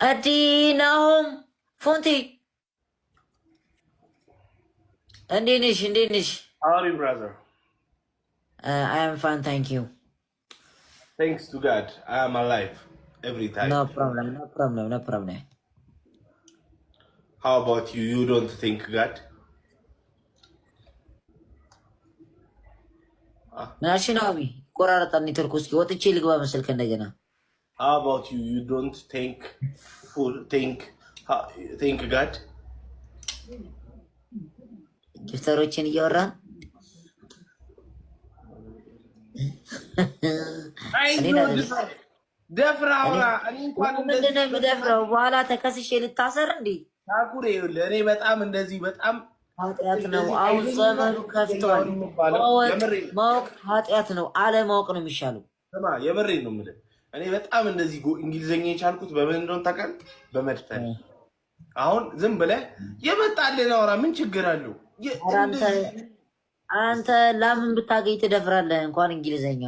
አዲናሆም ፎንቲ እንዴት ነሽ? How are you, brother? I am fine, thank you. Thanks to God, I am alive every time. No problem. How about you? You don't think God? ናሽናዊ ቆራረጣን ኔትወርክ ውስጥ ወጥቼ ልግባ መሰልከ እንደገና። How about you? You don't think God? ጊፍተሮችን እያወራን ደፍራ አውራ። እኔ እንኳን ምንድን ነው የምደፍረው? በኋላ ተከስሼ ልታሰር እንዴ? ታኩሬ እኔ በጣም እንደዚህ በጣም ኃጢአት ነው። አሁን ዘመኑ ከፍቷል። ማወቅ ኃጢአት ነው፣ አለማወቅ ነው የሚሻለው። ስማ፣ የምሬን ነው የምልህ። እኔ በጣም እንደዚህ እንግሊዝኛ የቻልኩት በምን እንደሆነ ታውቃለህ? በመድፈር። አሁን ዝም ብለህ የመጣልን አውራ፣ ምን ችግር አለው? አንተ ለምን ብታገኝ ትደፍራለህ? እንኳን እንግሊዝኛ